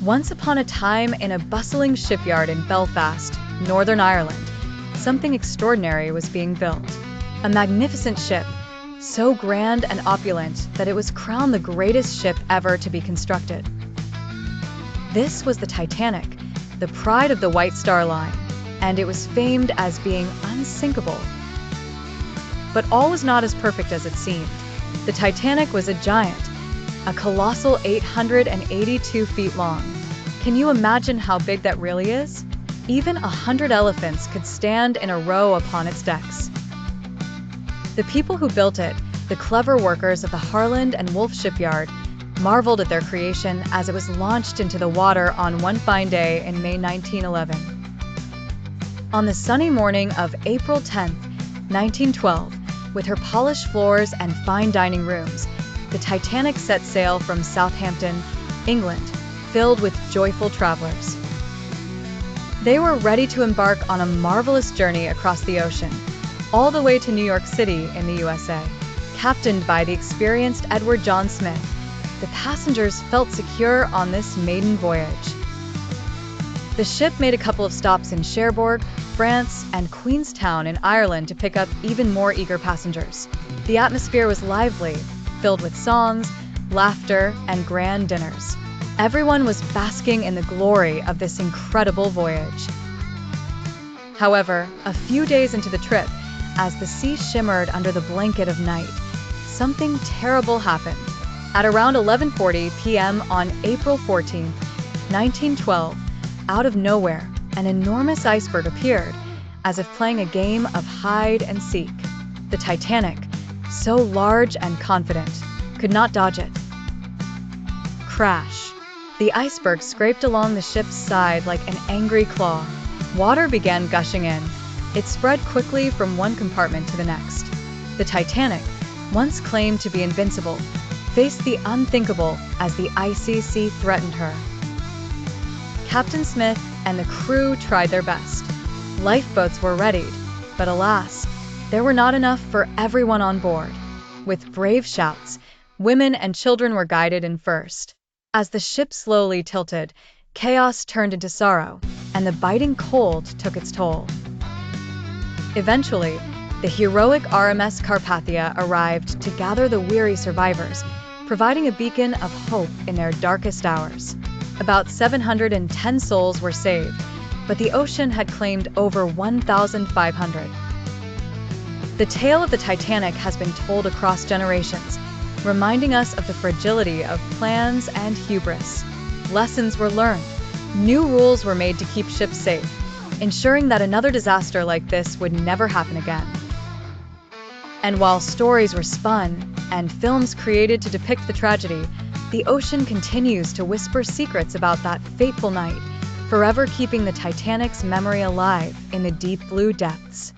Once upon a time, in a bustling shipyard in Belfast, Northern Ireland, something extraordinary was being built. A magnificent ship, so grand and opulent that it was crowned the greatest ship ever to be constructed. This was the Titanic, the pride of the White Star Line, and it was famed as being unsinkable. But all was not as perfect as it seemed. The Titanic was a giant, a colossal 882 feet long. Can you imagine how big that really is? Even 100 elephants could stand in a row upon its decks. The people who built it, the clever workers of the Harland and Wolff shipyard, marveled at their creation as it was launched into the water on one fine day in May 1911. On the sunny morning of April 10, 1912, with her polished floors and fine dining rooms, the Titanic set sail from Southampton, England, filled with joyful travelers. They were ready to embark on a marvelous journey across the ocean, all the way to New York City in the USA. Captained by the experienced Edward John Smith, the passengers felt secure on this maiden voyage. The ship made a couple of stops in Cherbourg, France, and Queenstown in Ireland to pick up even more eager passengers. The atmosphere was lively, filled with songs, laughter, and grand dinners. Everyone was basking in the glory of this incredible voyage. However, a few days into the trip, as the sea shimmered under the blanket of night, something terrible happened. At around 11:40 p.m. on April 14, 1912, out of nowhere, an enormous iceberg appeared, as if playing a game of hide and seek. The Titanic, so large and confident, could not dodge it. Crash! The iceberg scraped along the ship's side like an angry claw. Water began gushing in. It spread quickly from one compartment to the next. The Titanic, once claimed to be invincible, faced the unthinkable as the icy sea threatened her. Captain Smith and the crew tried their best. Lifeboats were readied, but alas, there were not enough for everyone on board. With brave shouts, women and children were guided in first. As the ship slowly tilted, chaos turned into sorrow, and the biting cold took its toll. Eventually, the heroic RMS Carpathia arrived to gather the weary survivors, providing a beacon of hope in their darkest hours. About 710 souls were saved, but the ocean had claimed over 1,500. The tale of the Titanic has been told across generations, reminding us of the fragility of plans and hubris. Lessons were learned. New rules were made to keep ships safe, ensuring that another disaster like this would never happen again. And while stories were spun and films created to depict the tragedy, the ocean continues to whisper secrets about that fateful night, forever keeping the Titanic's memory alive in the deep blue depths.